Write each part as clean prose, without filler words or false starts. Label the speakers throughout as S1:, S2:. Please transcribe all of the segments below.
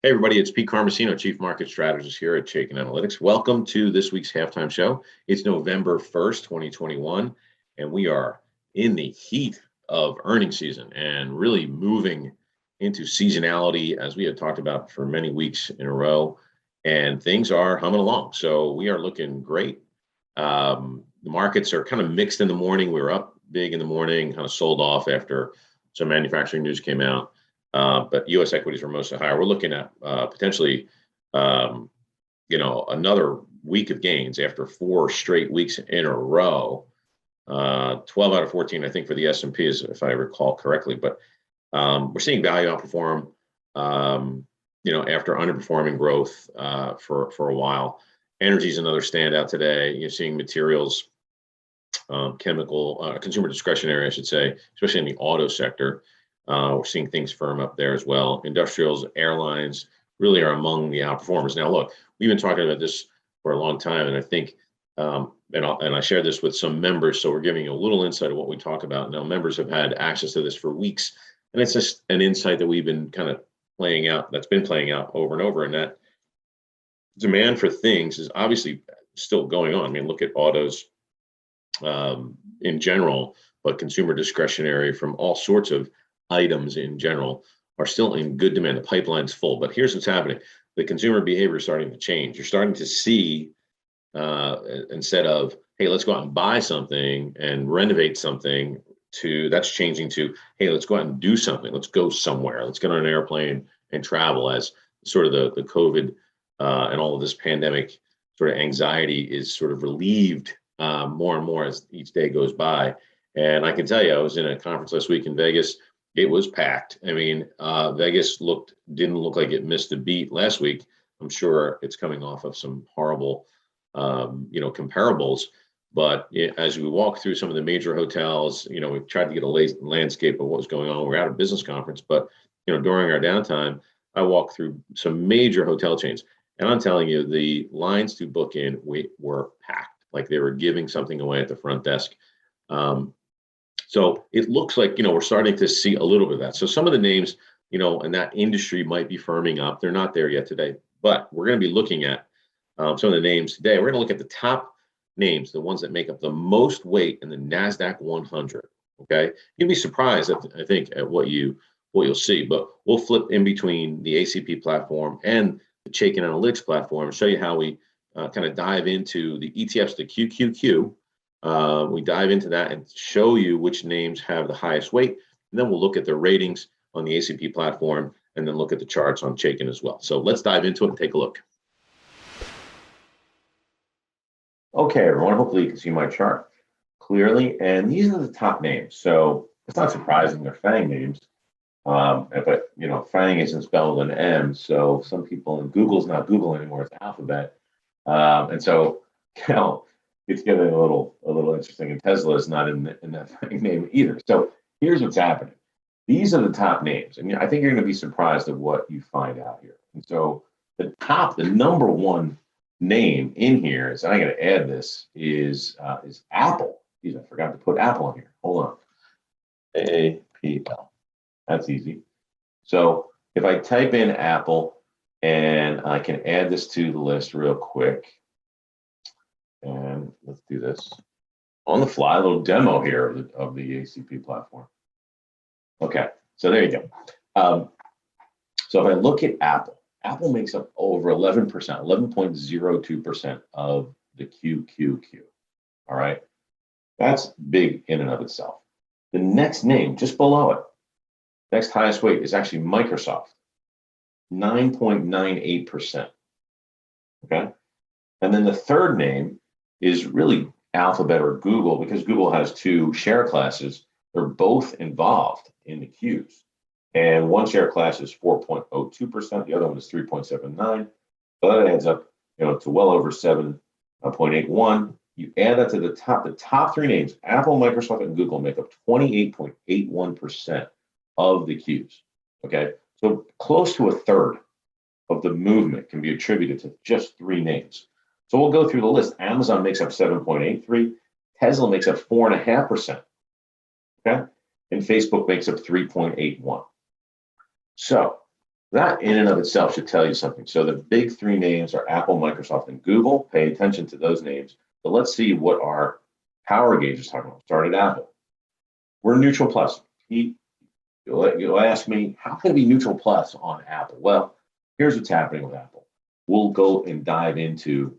S1: Hey everybody, it's Pete Carmasino, Chief Market Strategist here at Chaikin Analytics. Welcome to this week's halftime show. It's November 1st, 2021, and we are in the heat of earnings season and really moving into seasonality, as we had talked about for many weeks in a row, and things are humming along. So we are looking great. The markets are kind of mixed in the morning. We were up big in the morning, kind of sold off after some manufacturing news came out. But U.S. equities were mostly higher. We're looking at potentially, another week of gains after 4 straight weeks in a row. 12 out of 14, I think, for the S&P, is, if I recall correctly. But we're seeing value outperform, after underperforming growth for a while. Energy is another standout today. You're seeing materials, chemical, consumer discretionary, I should say, especially in the auto sector. We're seeing things firm up there as well. Industrials, airlines really are among the outperformers. Now, look, we've been talking about this for a long time, and I think, and I shared this with some members, so we're giving you a little insight of what we talk about. Now, members have had access to this for weeks, and it's just an insight that we've been kind of playing out, that's been playing out over and over, and that demand for things is obviously still going on. I mean, look at autos in general, but consumer discretionary from all sorts of items in general are still in good demand. The pipeline's full, but here's what's happening. The consumer behavior is starting to change. You're starting to see, instead of, hey, let's go out and buy something and renovate something, that's changing to, hey, let's go out and do something. Let's go somewhere. Let's get on an airplane and travel, as sort of the COVID and all of this pandemic sort of anxiety is sort of relieved more and more as each day goes by. And I can tell you, I was in a conference last week in Vegas. It was packed. I mean, Vegas didn't look like it missed a beat last week. I'm sure it's coming off of some horrible, comparables. But as we walk through some of the major hotels, we've tried to get a landscape of what was going on. We're at a business conference, but during our downtime, I walked through some major hotel chains, and I'm telling you, the lines to book in were packed, like they were giving something away at the front desk. So it looks like, we're starting to see a little bit of that. So some of the names, in that industry might be firming up. They're not there yet today, but we're going to be looking at some of the names today. We're going to look at the top names, the ones that make up the most weight in the NASDAQ 100. Okay. You'll be surprised, I think, at what you'll see, but we'll flip in between the ACP platform and the Chaikin Analytics platform and show you how we kind of dive into the ETFs, the QQQ. We dive into that and show you which names have the highest weight. And then we'll look at the ratings on the ACP platform and then look at the charts on Chaikin as well. So let's dive into it and take a look. Okay, everyone, hopefully you can see my chart clearly. And these are the top names. So it's not surprising they're FANG names, but FANG isn't spelled with an M. So some people, and Google's not Google anymore, it's Alphabet. And so, it's getting a little interesting, and Tesla is not in that name either. So here's what's happening. These are the top names, and I think you're going to be surprised at what you find out here. And so the number one name in here is, and I'm going to add this, is Apple. Geez, I forgot to put Apple in here. Hold on. APPL. That's easy. So if I type in Apple, and I can add this to the list real quick. And let's do this on the fly, a little demo here of the ACP platform. Okay, so there you go. So if I look at Apple makes up over 11%, 11.02% of the QQQ. All right, that's big in and of itself. The next name just below it, next highest weight, is actually Microsoft, 9.98%. Okay, and then the third name is really Alphabet or Google, because Google has 2 share classes. They're both involved in the Qs. And one share class is 4.02%. The other one is 3.79. So that adds up, to well over 7.81. You add that to the top 3 names, Apple, Microsoft, and Google make up 28.81% of the Qs. Okay. So close to a third of the movement can be attributed to just 3 names. So we'll go through the list. Amazon makes up 7.83. Tesla makes up 4.5%. Okay. And Facebook makes up 3.81. So That in and of itself should tell you something. So the big three names are Apple, Microsoft, and Google. Pay attention to those names. But let's see what our power gauge is talking about. Start at Apple. We're neutral plus. You'll ask me, how can it be neutral plus on Apple? Well, here's what's happening with Apple. We'll go and dive into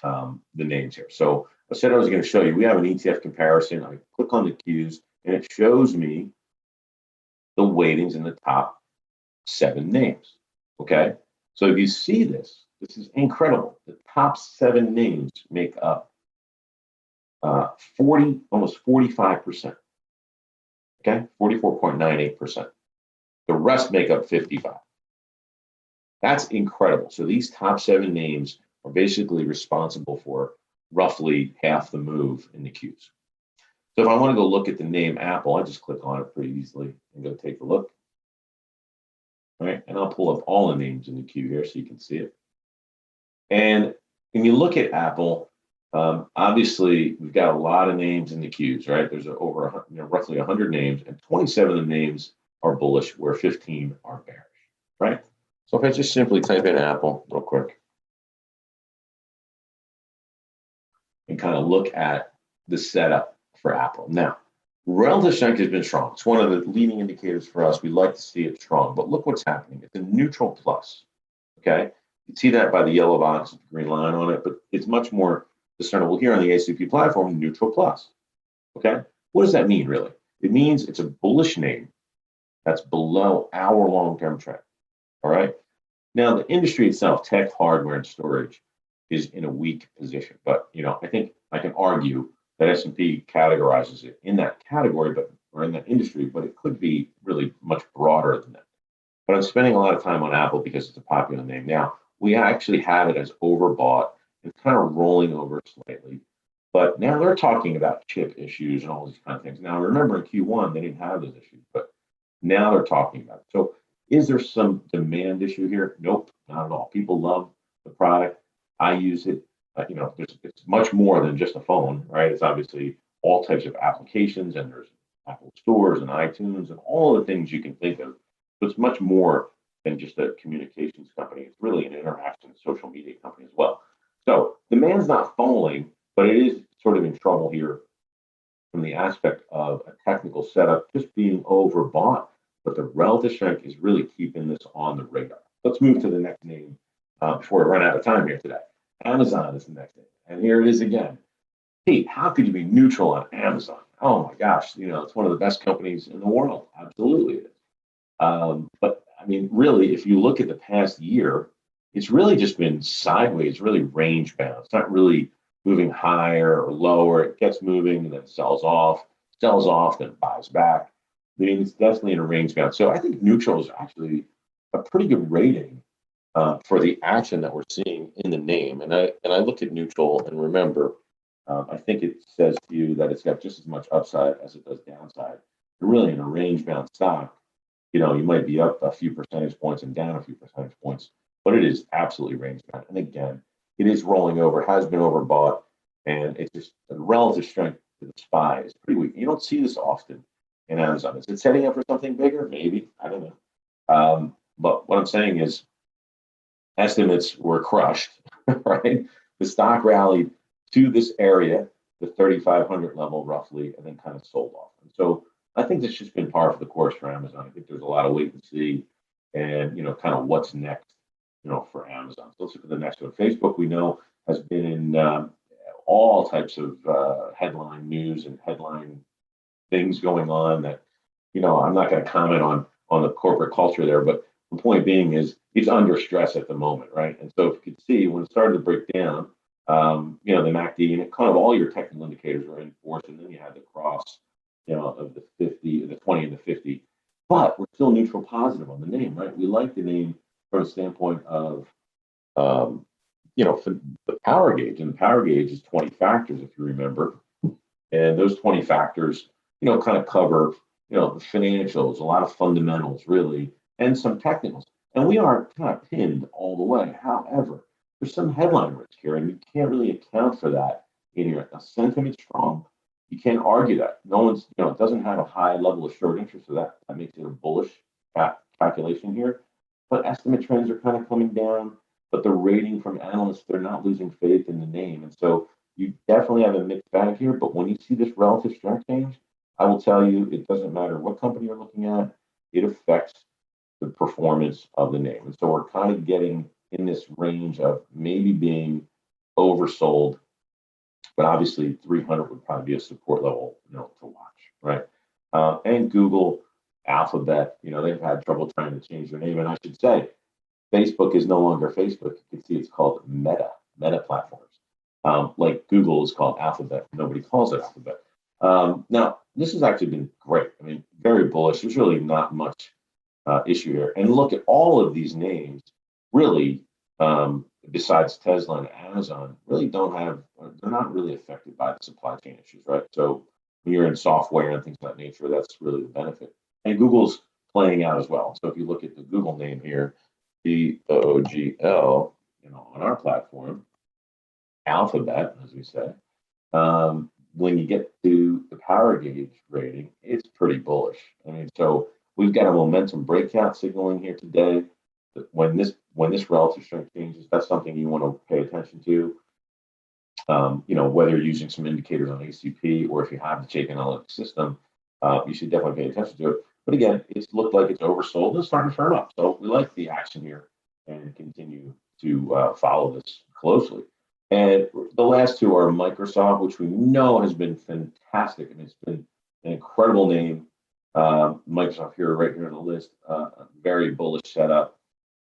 S1: the names here. So I said I was going to show you, we have an ETF comparison. I click on the Qs and it shows me the weightings in the top 7 names. Okay. So if you see this, this is incredible. The top 7 names make up almost 45%. Okay, 44.98%. The rest make up 55. That's incredible. So these top 7 names are basically responsible for roughly half the move in the Qs. So if I want to go look at the name Apple, I just click on it pretty easily and go take a look. All right, and I'll pull up all the names in the Q here so you can see it. And when you look at Apple, obviously we've got a lot of names in the Qs, right? There's over roughly 100 names, and 27 of the names are bullish, where 15 are bearish, right? So if I just simply type in Apple real quick and kind of look at the setup for Apple. Now, relative strength has been strong. It's one of the leading indicators for us. We like to see it strong, but look what's happening. It's a neutral plus, okay? You see that by the yellow box with the green line on it, but it's much more discernible here on the ACP platform, neutral plus, okay? What does that mean, really? It means it's a bullish name that's below our long-term trend, all right? Now, the industry itself, tech, hardware, and storage, is in a weak position. But, I think I can argue that S&P categorizes it in that category, or in that industry, but it could be really much broader than that. But I'm spending a lot of time on Apple because it's a popular name. Now, we actually have it as overbought. It's kind of rolling over slightly. But now they're talking about chip issues and all these kind of things. Now, remember in Q1, they didn't have those issues, but now they're talking about it. So is there some demand issue here? Nope, not at all. People love the product. I use it. It's much more than just a phone, right? It's obviously all types of applications, and there's Apple stores and iTunes and all the things you can think of. So it's much more than just a communications company. It's really an interaction social media company as well. So demand's not falling, but it is sort of in trouble here from the aspect of a technical setup just being overbought, but the relative strength is really keeping this on the radar. Let's move to the next name before we run out of time here today. Amazon is the next name. And here it is again. Pete, how could you be neutral on Amazon? Oh my gosh, it's one of the best companies in the world. Absolutely it is. But I mean, really, if you look at the past year, it's really just been sideways, really range bound. It's not really moving higher or lower. It gets moving and then sells off, then buys back. I mean, it's definitely in a range bound. So I think neutral is actually a pretty good rating for the action that we're seeing in the name. And I look at neutral and remember, I think it says to you that it's got just as much upside as it does downside. You're really in a range bound stock. You might be up a few percentage points and down a few percentage points, but it is absolutely range bound. And again, it is rolling over, has been overbought, and it's just the relative strength to the SPY is pretty weak. You don't see this often in Amazon. Is it setting up for something bigger? Maybe. I don't know. But what I'm saying is estimates were crushed, right? The stock rallied to this area, the 3,500 level roughly, and then kind of sold off. And so I think that's just been par for the course for Amazon. I think there's a lot of wait and see and, kind of what's next, for Amazon. So let's look at the next one. Facebook, we know, has been in all types of headline news and headline things going on that, I'm not going to comment on the corporate culture there, but the point being is it's under stress at the moment, right? And so if you could see when it started to break down, the MACD and kind of all your technical indicators were in force, and then you had the cross, of the 50, the 20 and the 50. But we're still neutral positive on the name, right? We like the name from a standpoint of, for the power gauge, and the power gauge is 20 factors, if you remember. And those 20 factors, kind of cover, the financials, a lot of fundamentals, really, and some technicals. And we are kind of pinned all the way. However, there's some headline risk here, and you can't really account for that in here. Now, sentiment's strong. You can't argue that. No one's, it doesn't have a high level of short interest, so that makes it a bullish calculation here. but estimate trends are kind of coming down. But the rating from analysts, they're not losing faith in the name. And so you definitely have a mixed bag here. But when you see this relative strength change, I will tell you, it doesn't matter what company you're looking at, it affects the performance of the name. And so we're kind of getting in this range of maybe being oversold, but obviously 300 would probably be a support level, to watch, right? And Google, Alphabet, they've had trouble trying to change their name. And I should say, Facebook is no longer Facebook. You can see it's called Meta platforms. Like Google is called Alphabet. Nobody calls it Alphabet. Now, this has actually been great. I mean, very bullish. There's really not much issue here. And look at all of these names, really, besides Tesla and Amazon, really they're not really affected by the supply chain issues, right? So when you're in software and things of that nature, that's really the benefit. And Google's playing out as well. So if you look at the Google name here, GOOGL, on our platform, Alphabet, as we say, when you get to the power gauge rating, it's pretty bullish. I mean, so we've got a momentum breakout signaling here today. When this relative strength changes, that's something you want to pay attention to. Whether you're using some indicators on ACP or if you have the Chaikin analytics system, you should definitely pay attention to it. But again, it's looked like it's oversold. It's starting to firm up. So we like the action here and continue to follow this closely. And the last two are Microsoft, which we know has been fantastic. I mean, it's been an incredible name. Microsoft here, right here on the list, a very bullish setup.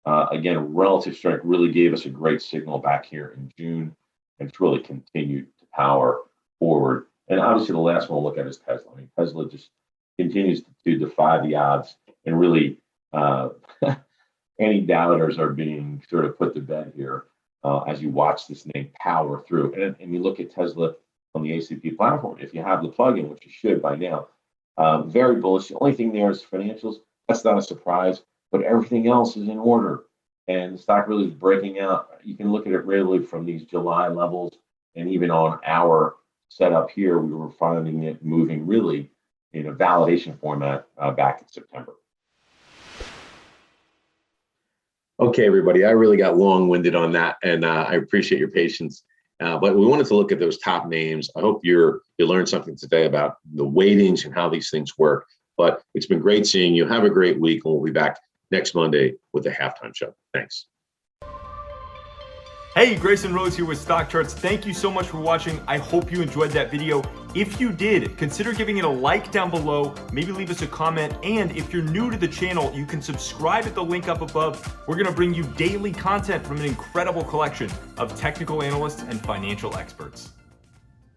S1: Again, relative strength really gave us a great signal back here in June, and it's really continued to power forward. And obviously, the last one we'll look at is Tesla. I mean, Tesla just continues to defy the odds, and really, any doubters are being sort of put to bed here as you watch this name power through. And you look at Tesla on the ACP platform. If you have the plugin, which you should by now, very bullish. The only thing there is financials. That's not a surprise, but everything else is in order. And the stock really is breaking out. You can look at it really from these July levels, and even on our setup here, we were finding it moving really in a validation format back in September. Okay, everybody, I really got long-winded on that, and I appreciate your patience. But we wanted to look at those top names. I hope you learned something today about the weightings and how these things work. But it's been great seeing you. Have a great week, and we'll be back next Monday with the halftime show. Thanks.
S2: Hey, Grayson Rose here with StockCharts. Thank you so much for watching. I hope you enjoyed that video. If you did, consider giving it a like down below, maybe leave us a comment, and if you're new to the channel, you can subscribe at the link up above. We're gonna bring you daily content from an incredible collection of technical analysts and financial experts.